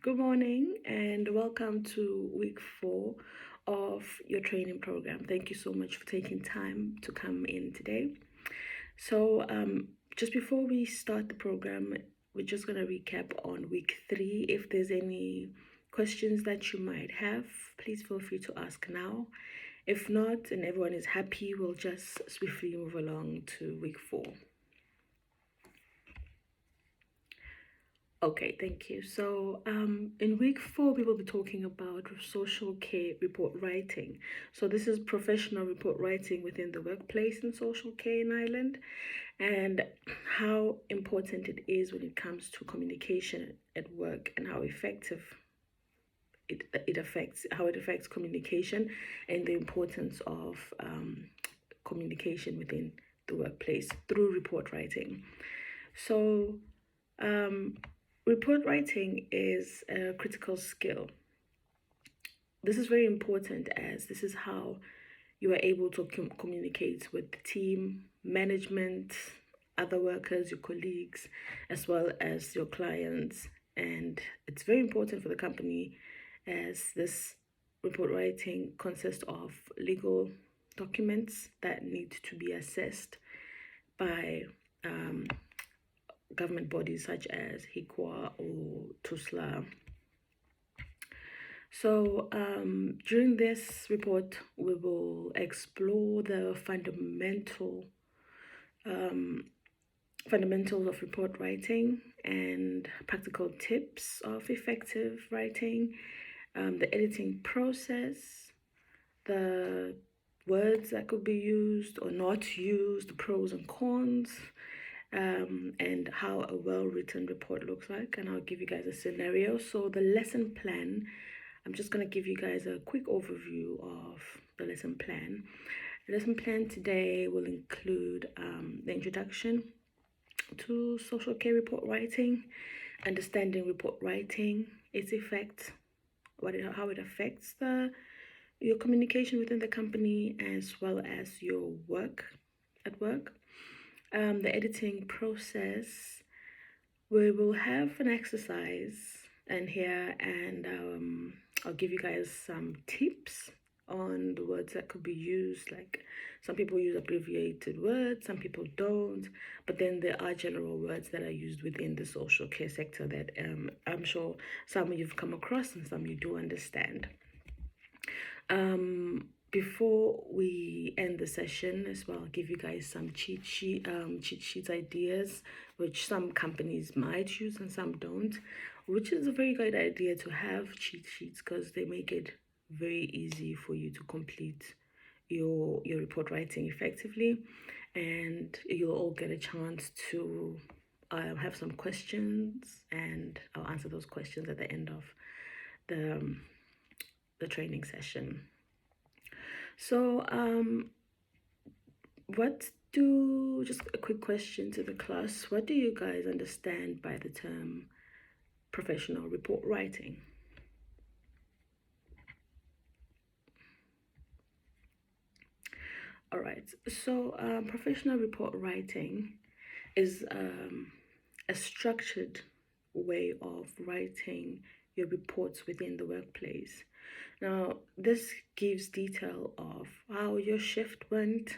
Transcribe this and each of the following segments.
Good morning and welcome to week 4 of your training program. Thank you so much for taking time to come in today. Just before we start the program, we're just going to recap on week 3. If there's any questions that you might have, please feel free to ask now. If not, and everyone is happy, we'll just swiftly move along to week 4. Okay, thank you. In week 4, we will be talking about social care report writing. So this is professional report writing within the workplace in social care in Ireland, and how important it is when it comes to communication at work and how effective it affects communication and the importance of communication within the workplace through report writing. So. Report writing is a critical skill. This is very important as this is how you are able to communicate with the team, management, other workers, your colleagues, as well as your clients. And it's very important for the company as this report writing consists of legal documents that need to be assessed by government bodies such as HIQA or TUSLA. During this report, we will explore the fundamentals of report writing and practical tips of effective writing, the editing process, the words that could be used or not used, the pros and cons, and how a well-written report looks like. And I'll give you guys a scenario. So the lesson plan, I'm just going to give you guys a quick overview of the lesson plan. The lesson plan today will include the introduction to social care report writing, understanding report writing, its effects, how it affects your communication within the company, as well as your work at work. The editing process, we will have an exercise and I'll give you guys some tips on the words that could be used. Like some people use abbreviated words, some people don't, but then there are general words that are used within the social care sector that I'm sure some you've come across and some you do understand. Before we end the session as well, I'll give you guys some cheat sheets ideas, which some companies might use and some don't, which is a very good idea to have cheat sheets because they make it very easy for you to complete your report writing effectively, and you'll all get a chance to have some questions, and I'll answer those questions at the end of the training session. So just a quick question to the class, what do you guys understand by the term professional report writing? All right, so professional report writing is a structured way of writing your reports within the workplace. Now, this gives detail of how your shift went,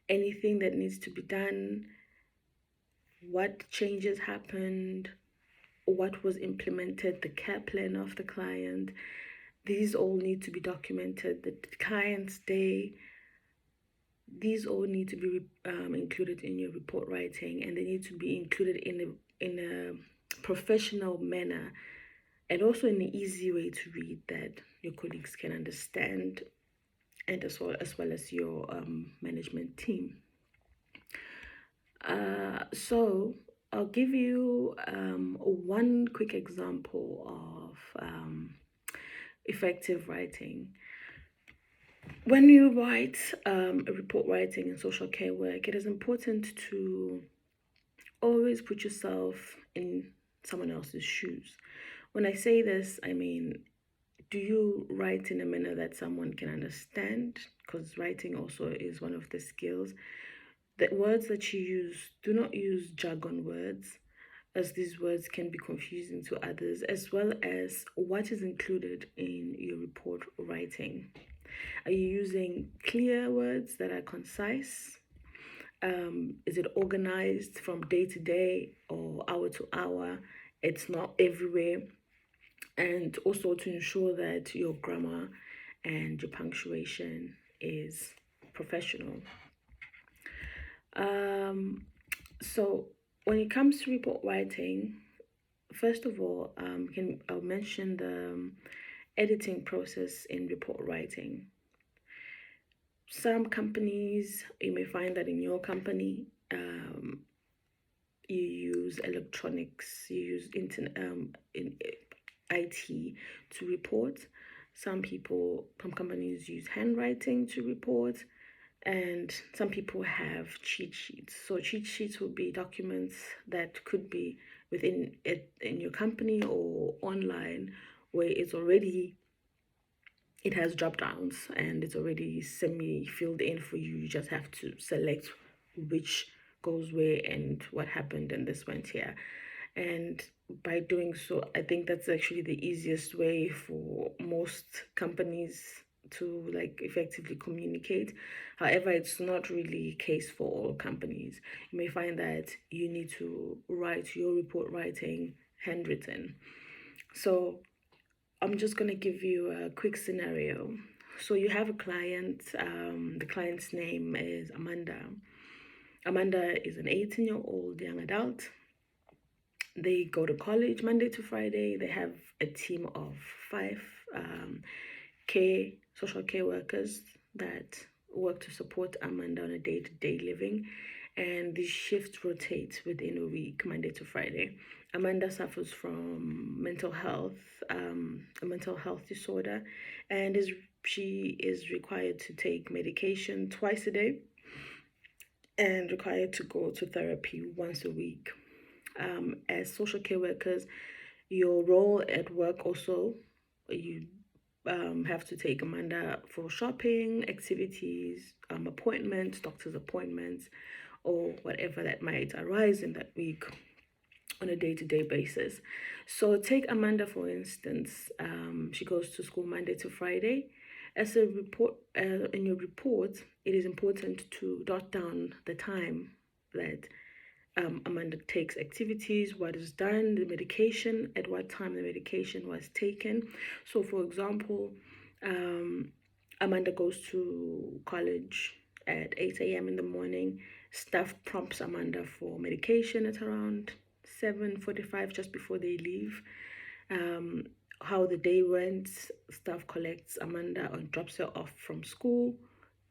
anything that needs to be done, what changes happened, what was implemented, the care plan of the client. These all need to be documented. The client's day, these all need to be included in your report writing, and they need to be included in a professional manner, and also in an easy way to read that your colleagues can understand, and as well as your management team. So I'll give you one quick example of effective writing. When you write a report writing in social care work, it is important to always put yourself in someone else's shoes. When I say this, I mean, do you write in a manner that someone can understand? Because writing also is one of the skills. The words that you use, do not use jargon words. as these words can be confusing to others, as well as what is included in your report writing. Are you using clear words that are concise? Is it organized from day to day or hour to hour? It's not everywhere. And also to ensure that your grammar and your punctuation is professional. So when it comes to report writing, first of all, I'll mention the editing process in report writing. Some companies, you may find that in your company, you use electronics, you use internet, in IT to report. Some companies use handwriting to report, and some people have cheat sheets. So cheat sheets would be documents that could be within it in your company or online, where it has drop downs and it's already semi filled in for you. You just have to select which goes where and what happened and this went here. And by doing so, I think that's actually the easiest way for most companies to like effectively communicate. However, it's not really case for all companies. You may find that you need to write your report writing handwritten. So I'm just going to give you a quick scenario. So you have a client, the client's name is Amanda. Amanda is an 18-year-old young adult. They go to college Monday to Friday. They have a team of 5 social care workers that work to support Amanda on a day-to-day living. And these shifts rotate within a week, Monday to Friday. Amanda suffers from mental health, a mental health disorder, and she is required to take medication twice a day and required to go to therapy once a week. As social care workers, your role at work also, you have to take Amanda for shopping, activities, appointments, doctor's appointments, or whatever that might arise in that week on a day-to-day basis. So take Amanda for instance. She goes to school Monday to Friday. As a report, in your report, it is important to jot down the time that Amanda takes activities, what is done, the medication, at what time the medication was taken. So, for example, Amanda goes to college at 8 a.m. in the morning. Staff prompts Amanda for medication at around 7:45, just before they leave. How the day went, staff collects Amanda and drops her off from school,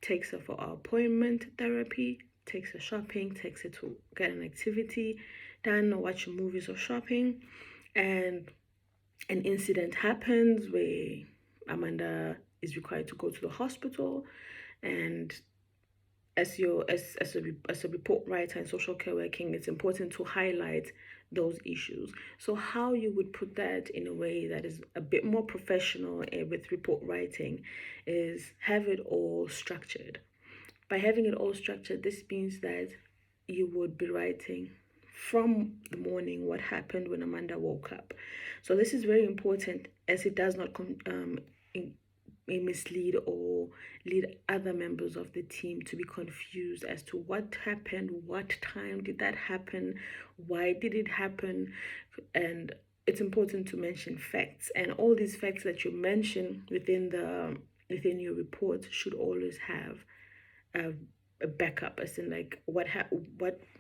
takes her for our appointment therapy, takes her shopping, takes her to get an activity done or watch movies or shopping. And an incident happens where Amanda is required to go to the hospital. And as a report writer in social care working, it's important to highlight those issues. So how you would put that in a way that is a bit more professional with report writing is have it all structured. By having it all structured, this means that you would be writing from the morning what happened when Amanda woke up. So this is very important, as it does not mislead or lead other members of the team to be confused as to what happened, what time did that happen, why did it happen. And it's important to mention facts, and all these facts that you mention within your report should always have a backup, as in like what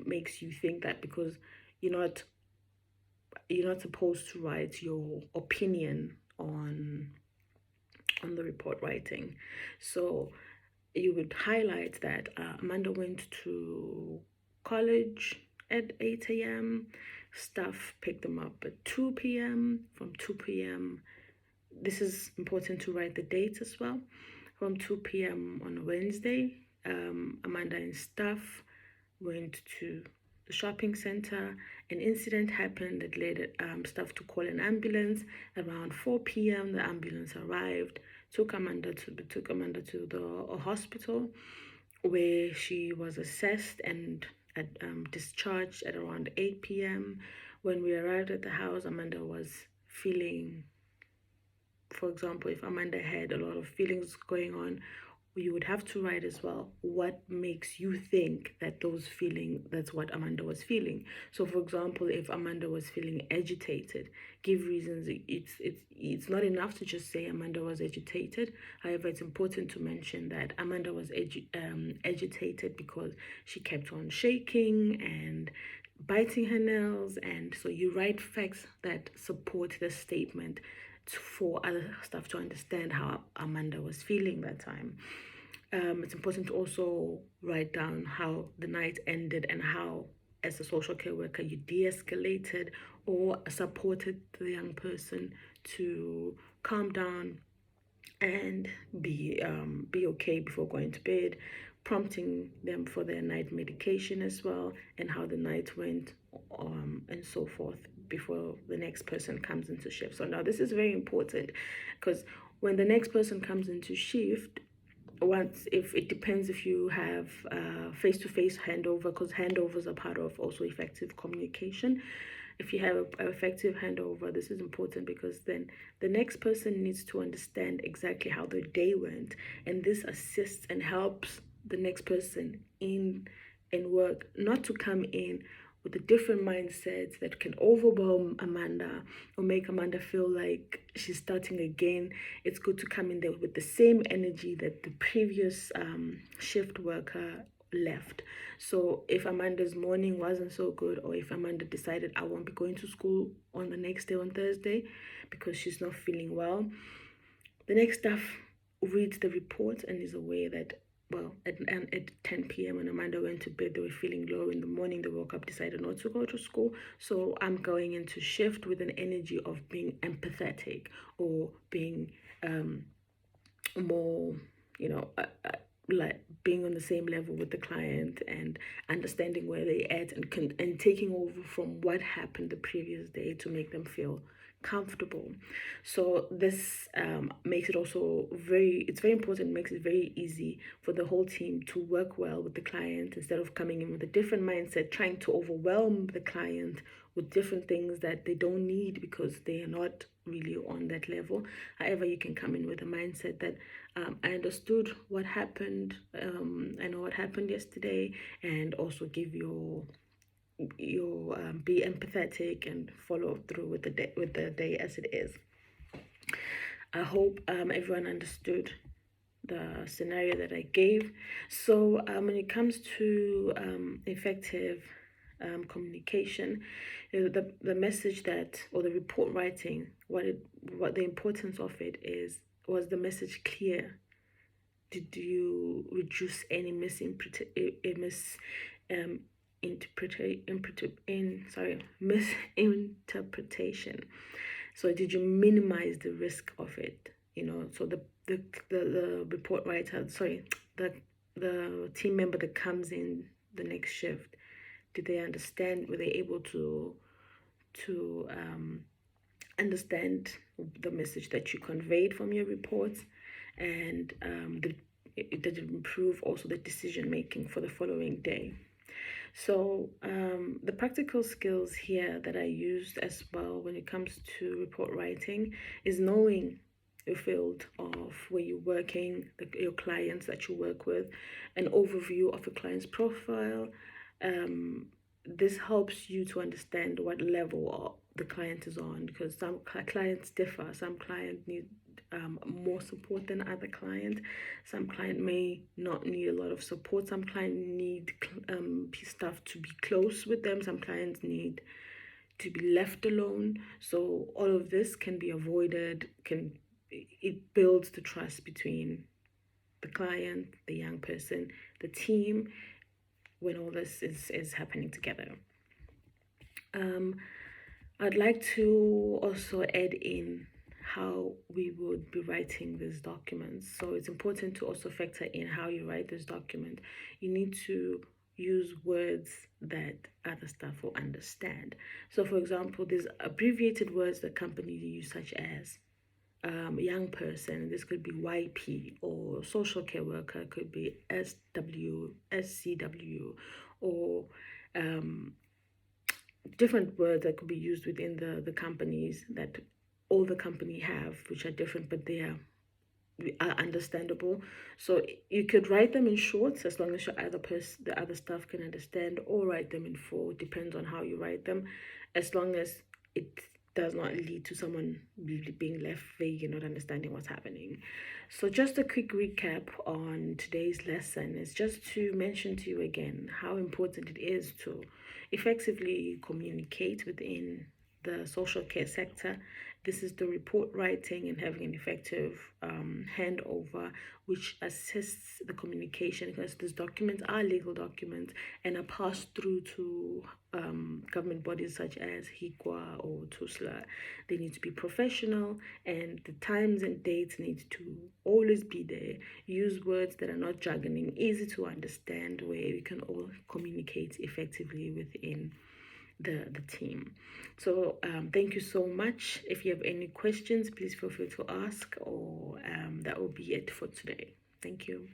makes you think that, because you're not supposed to write your opinion on the report writing. So you would highlight that Amanda went to college at 8 a.m. Staff picked them up at 2 p.m. From 2 p.m., this is important to write the date as well. From 2 p.m. on a Wednesday, Amanda and staff went to the shopping center. An incident happened that led staff to call an ambulance. Around 4 p.m., the ambulance arrived, took Amanda to the hospital, where she was assessed and discharged at around 8 p.m. when we arrived at the house, Amanda was feeling, for example, if Amanda had a lot of feelings going on, you would have to write as well what makes you think that those feeling that's what Amanda was feeling. So for example, if Amanda was feeling agitated, give reasons. It's not enough to just say Amanda was agitated. However, it's important to mention that Amanda was agitated because she kept on shaking and biting her nails, and so you write facts that support the statement for other stuff to understand how Amanda was feeling that time. It's important to also write down how the night ended and how, as a social care worker, you de-escalated or supported the young person to calm down and be okay before going to bed, prompting them for their night medication as well, and how the night went, and so forth, before the next person comes into shift. So now this is very important, because when the next person comes into shift, once, if it depends if you have face-to-face handover, because handovers are part of also effective communication. If you have an effective handover, this is important, because then the next person needs to understand exactly how their day went, and this assists and helps the next person in work not to come in with a different mindset that can overwhelm Amanda or make Amanda feel like she's starting again. It's good to come in there with the same energy that the previous shift worker left. So if Amanda's morning wasn't so good, or if Amanda decided I won't be going to school on the next day, on Thursday, because she's not feeling well, the next staff reads the report and is aware that, well, at 10 p.m. when Amanda went to bed, they were feeling low. In the morning, they woke up, decided not to go to school. So I'm going into shift with an energy of being empathetic, or being more, like being on the same level with the client and understanding where they're at, and taking over from what happened the previous day to make them feel comfortable. So this makes it also it's very important, makes it very easy for the whole team to work well with the client, instead of coming in with a different mindset, trying to overwhelm the client with different things that they don't need because they are not really on that level. However, you can come in with a mindset that I understood what happened, I know what happened yesterday, and also give your be empathetic and follow through with the day as it is. I hope everyone understood the scenario that I gave. So when it comes to effective communication, the message that, or the report writing, what the importance of it is, was the message clear? Did you reduce any misinterpretation? So did you minimize the risk of it? So the report writer, sorry, the team member that comes in the next shift, did they understand? Were they able to understand the message that you conveyed from your reports? And it did improve also the decision making for the following day. So the practical skills here that I used as well when it comes to report writing is knowing your field of where you're working, your clients that you work with, an overview of a client's profile. This helps you to understand what level the client is on, because some clients differ. Some clients need more support than other clients. Some client may not need a lot of support. Some clients need staff to be close with them. Some clients need to be left alone. So all of this can be avoided. It builds the trust between the client, the young person, the team, when all this is happening together. I'd like to also add in how we would be writing these documents. So it's important to also factor in how you write this document. You need to use words that other staff will understand. So for example, there's abbreviated words that companies use, such as young person. This could be YP, or social care worker could be SW, SCW, or different words that could be used within the companies that all the company have, which are different, but they are understandable. So you could write them in shorts as long as your other person, the other staff can understand, or write them in full. Depends on how you write them, as long as it does not lead to someone being left vague and not understanding what's happening. So just a quick recap on today's lesson is just to mention to you again how important it is to effectively communicate within the social care sector. This is the report writing and having an effective handover, which assists the communication, because these documents are legal documents and are passed through to government bodies such as HIQA or TUSLA. They need to be professional, and the times and dates need to always be there. Use words that are not jargoning, easy to understand, where we can all communicate effectively within the team. So thank you so much. If you have any questions, please feel free to ask, or that will be it for today. Thank you.